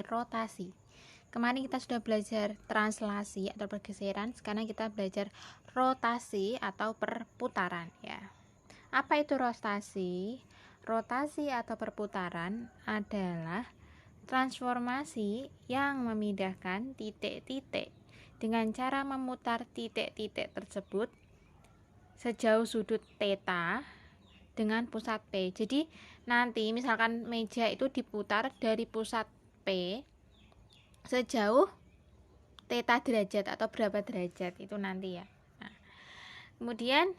rotasi. Kemarin kita sudah belajar translasi atau pergeseran, sekarang kita belajar rotasi atau perputaran ya. Apa itu rotasi? Rotasi atau perputaran adalah transformasi yang memindahkan titik-titik dengan cara memutar titik-titik tersebut sejauh sudut theta dengan pusat P. Jadi nanti misalkan meja itu diputar dari pusat P sejauh theta derajat atau berapa derajat itu nanti ya. Nah, kemudian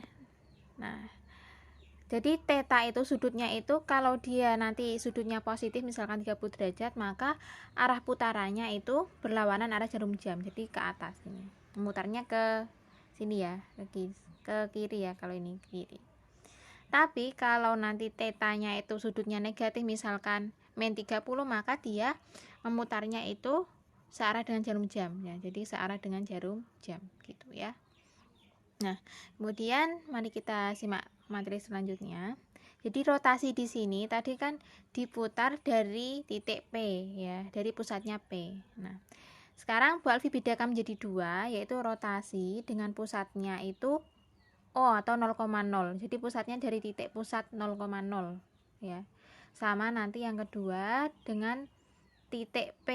jadi theta itu sudutnya itu kalau dia nanti sudutnya positif misalkan 30 derajat, maka arah putarannya itu berlawanan arah jarum jam. Jadi ke atas ini. Memutarnya ke sini ya, ke kiri ya kalau ini ke kiri. Tapi kalau nanti tetanya itu sudutnya negatif misalkan min 30, maka dia memutarnya itu searah dengan jarum jam ya. Jadi searah dengan jarum jam gitu ya. Nah, kemudian mari kita simak materi selanjutnya. Jadi rotasi di sini tadi kan diputar dari titik P ya, dari pusatnya P. Nah, sekarang Bu Alfi bedakan menjadi dua, yaitu rotasi dengan pusatnya itu O atau 0,0. Jadi pusatnya dari titik pusat 0,0 ya. Sama nanti yang kedua dengan titik P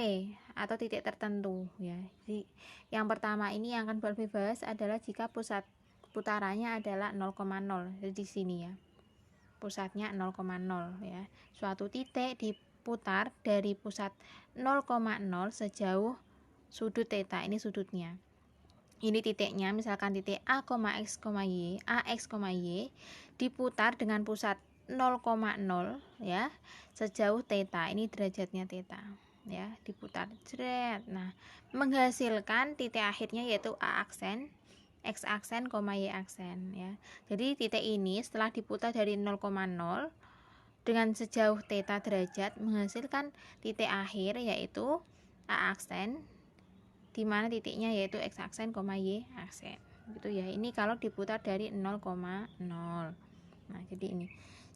atau titik tertentu ya. Jadi yang pertama ini yang akan Bu Alfi bahas adalah jika pusat putarannya adalah 0,0. Jadi di sini ya. Pusatnya 0,0 ya. Suatu titik diputar dari pusat 0,0 sejauh sudut theta, ini sudutnya. Ini titiknya, misalkan titik A, X, Y, AX, Y diputar dengan pusat 0,0 ya, sejauh theta, ini derajatnya theta ya, diputar jret. Nah, menghasilkan titik akhirnya yaitu A aksen, X aksen, Y aksen ya. Jadi titik ini setelah diputar dari 0,0 dengan sejauh theta derajat menghasilkan titik akhir yaitu A aksen, di mana titiknya yaitu X aksen, Y aksen gitu ya. Ini kalau diputar dari 0,0. Nah, jadi ini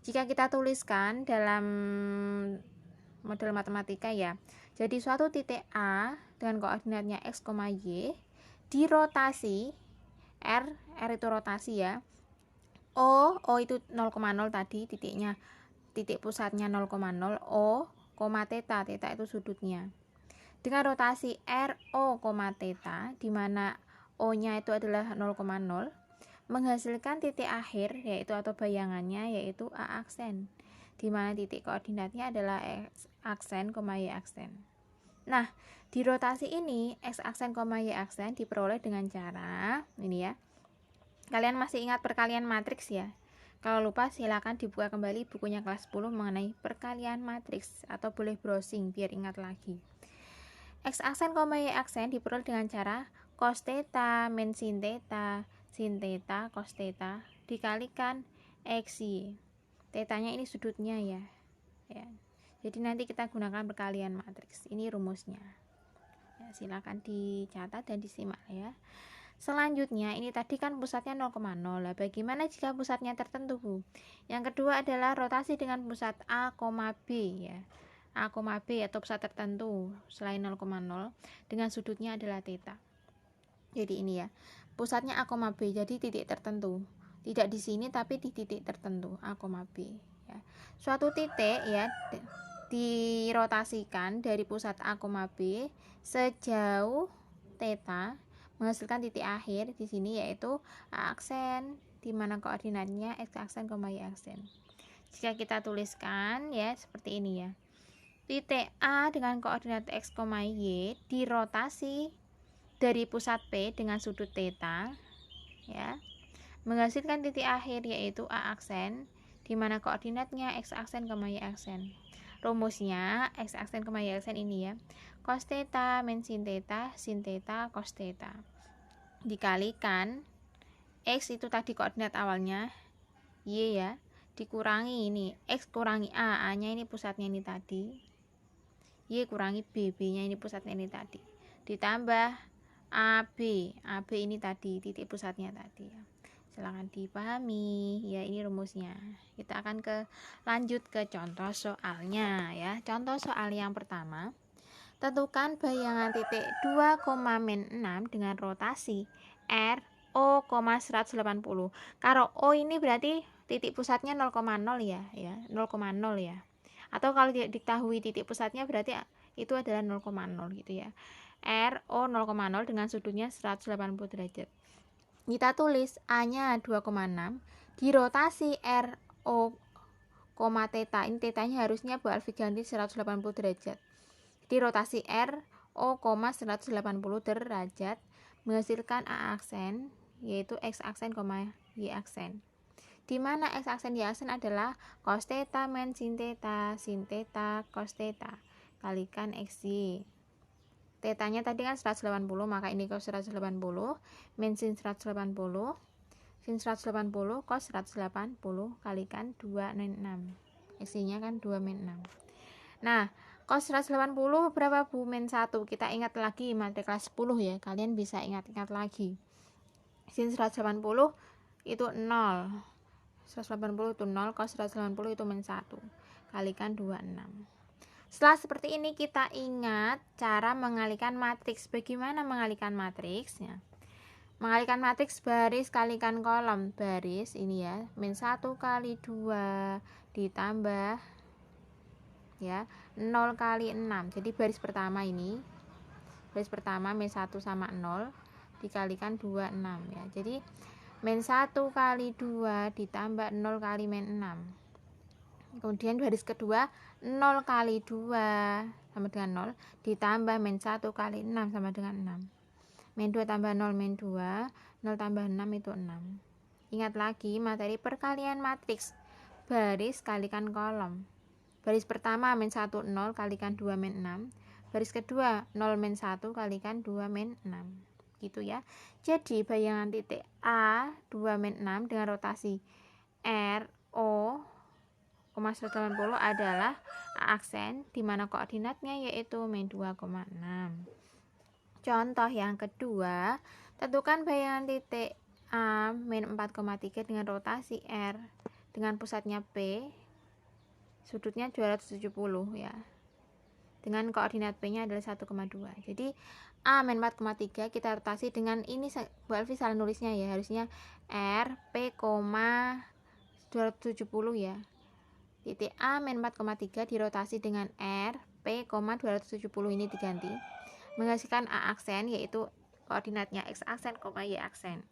jika kita tuliskan dalam model matematika ya, jadi suatu titik A dengan koordinatnya X, Y dirotasi R itu rotasi ya, O itu 0,0 tadi titiknya, titik pusatnya 0,0, O, theta itu sudutnya, dengan rotasi RO, theta, di mana O-nya itu adalah 0,0, menghasilkan titik akhir yaitu atau bayangannya yaitu A aksen, di mana titik koordinatnya adalah X aksen, Y aksen. Nah, di rotasi ini X aksen, Y aksen diperoleh dengan cara ini ya. Kalian masih ingat perkalian matriks ya? Kalau lupa silakan dibuka kembali bukunya kelas 10 mengenai perkalian matriks atau boleh browsing biar ingat lagi. X aksen, Y aksen diperoleh dengan cara cos theta min sin theta cos theta dikalikan XY. Tetanya ini sudutnya ya. Jadi nanti kita gunakan perkalian matriks. Ini rumusnya. Ya, silakan dicatat dan disimak ya. Selanjutnya ini tadi kan pusatnya 0,0. Lah bagaimana jika pusatnya tertentu, Bu? Yang kedua adalah rotasi dengan pusat A, B ya. A, B atau pusat tertentu selain 0,0 dengan sudutnya adalah theta. Jadi ini ya, pusatnya A, B, jadi titik tertentu. Tidak di sini tapi di titik tertentu A, B ya. Suatu titik ya dirotasikan dari pusat A, B sejauh theta menghasilkan titik akhir di sini yaitu A aksen, di mana koordinatnya X aksen, Y aksen. Jika kita tuliskan ya seperti ini ya. Titik A dengan koordinat X, Y dirotasi dari pusat P dengan sudut theta ya, menghasilkan titik akhir yaitu A aksen, di mana koordinatnya X aksen, Y aksen. Rumusnya X aksen, Y aksen ini ya, cos theta min sin theta cos theta dikalikan X itu tadi koordinat awalnya Y ya, dikurangi ini X kurangi A nya ini pusatnya ini tadi, Y kurangi B nya ini pusatnya ini tadi, ditambah AB ini tadi titik pusatnya tadi ya. Silahkan dipahami ya, ini rumusnya. Kita akan lanjut ke contoh soalnya ya. Contoh soal yang pertama, Tentukan bayangan titik 2, min 6 dengan rotasi R O, 180. Kalau O ini berarti titik pusatnya 0,0 ya, 0,0 ya. Atau kalau tidak diketahui titik pusatnya berarti itu adalah 0,0 gitu ya. R O 0,0 dengan sudutnya 180 derajat. Kita tulis A-nya 2,6 dirotasi R O, theta. Ini tetanya harusnya Bu Alfi ganti 180 derajat. Di rotasi R O, 180 derajat menghasilkan A aksen yaitu X aksen, Y aksen. Di mana X aksen Y aksen adalah cos theta min sin theta cos theta kalikan XY. Tetanya tadi kan 180, maka ini cos 180 min sin 180 sin 180 cos 180 kalikan 2 min 6. XY nya kan 2 min 6. Nah, cos 180 berapa Bu? Min 1. Kita ingat lagi materi kelas 10 ya. Kalian bisa ingat-ingat lagi. Sin 180 itu 0. 180 itu 0, cos 180 itu min 1. Kalikan 26. Setelah seperti ini kita ingat cara mengalihkan matriks. Bagaimana mengalihkan matriksnya? Mengalihkan matriks baris kalikan kolom. Baris ini ya, min 1 kali 2 ditambah ya 0 kali 6. Jadi baris pertama ini, baris pertama min 1 sama 0 dikalikan 26 ya. Jadi min 1 kali 2 ditambah 0 kali min 6. Kemudian baris kedua 0 kali 2 sama dengan 0 ditambah min 1 kali 6 sama dengan 6. Min 2 tambah 0 min 2, 0 tambah 6 itu 6. Ingat lagi materi perkalian matriks. Baris kalikan kolom. Baris pertama min 1 0 kalikan 2 min 6. Baris kedua 0 min 1 kalikan 2 min 6. Gitu ya. Jadi bayangan titik A 2 min 6 dengan rotasi R O, 180 adalah A aksen di mana koordinatnya yaitu min 2,6. Contoh yang kedua, tentukan bayangan titik A min 4,3 dengan rotasi R dengan pusatnya P, sudutnya 270 ya. Dengan koordinat P-nya adalah 1,2. Jadi A min 4,3 kita rotasi dengan ini, Bu Alfi salah nulisnya ya, harusnya R P, 270 ya. Titik A min 4,3 dirotasi dengan R P, 270 ini diganti. Menghasilkan A aksen yaitu koordinatnya X aksen, Y aksen.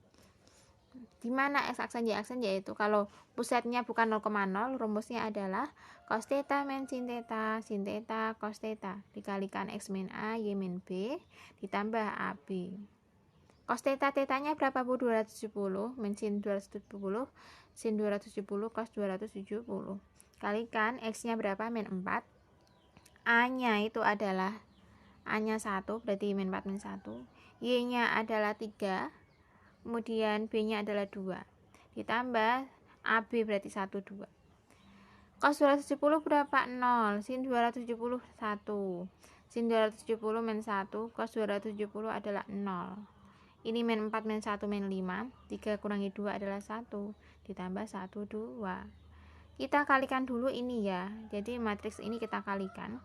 Di mana X aksen Y aksen yaitu kalau pusatnya bukan 0,0, rumusnya adalah cos theta min sin theta cos theta dikalikan X min A Y min B ditambah AB. Cos theta tetanya berapa Bu? 270 min sin 270 sin 270 cos 270 kalikan X nya berapa? Min 4. A nya itu adalah A nya 1 berarti min 4 min 1, Y nya adalah 3, kemudian B nya adalah 2 ditambah AB berarti 1 2. Cos 270 berapa? 0. Sin 270 1. Sin 270 min 1 cos 270 adalah 0. Ini min 4 min 1 min 5, 3 kurangi 2 adalah 1 ditambah 1 2. Kita kalikan dulu ini ya. Jadi matriks ini kita kalikan.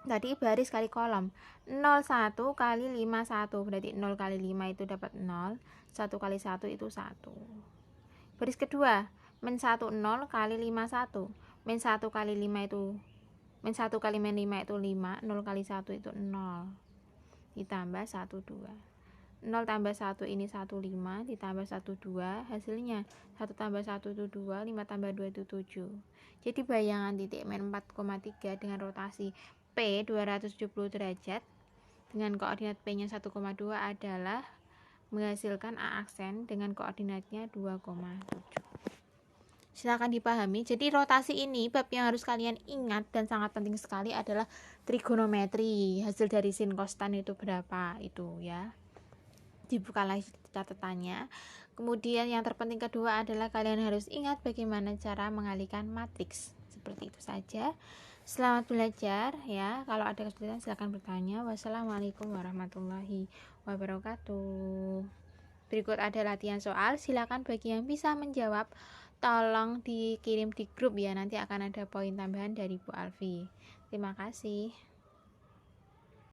Tadi baris kali kolom. 0 1 kali 5 1 berarti 0 kali 5 itu dapat 0. 1 kali 1 itu 1. Baris kedua min 1 0 kali 5 1. Min 1 kali 5 itu min 1 kali min 5 itu 5. 0 kali 1 itu 0 ditambah 1 2. 0 tambah 1 ini 1 5 ditambah 1 2, hasilnya 1 tambah 1 itu 2, 5 tambah 2 itu 7. Jadi bayangan titik min 4,3 dengan rotasi P 270 derajat dengan koordinat P nya 1,2 adalah menghasilkan A aksen dengan koordinatnya 2,7. Silakan dipahami. Jadi rotasi ini bab yang harus kalian ingat dan sangat penting sekali adalah trigonometri. Hasil dari sin cos tan itu berapa itu ya. Dibuka lagi catatannya. Kemudian yang terpenting kedua adalah kalian harus ingat bagaimana cara mengalihkan matriks. Seperti itu saja. Selamat belajar ya. Kalau ada kesulitan silakan bertanya. Wassalamualaikum warahmatullahi wabarakatuh. Berikut ada latihan soal. Silakan bagi yang bisa menjawab tolong dikirim di grup ya. Nanti akan ada poin tambahan dari Bu Alfi. Terima kasih.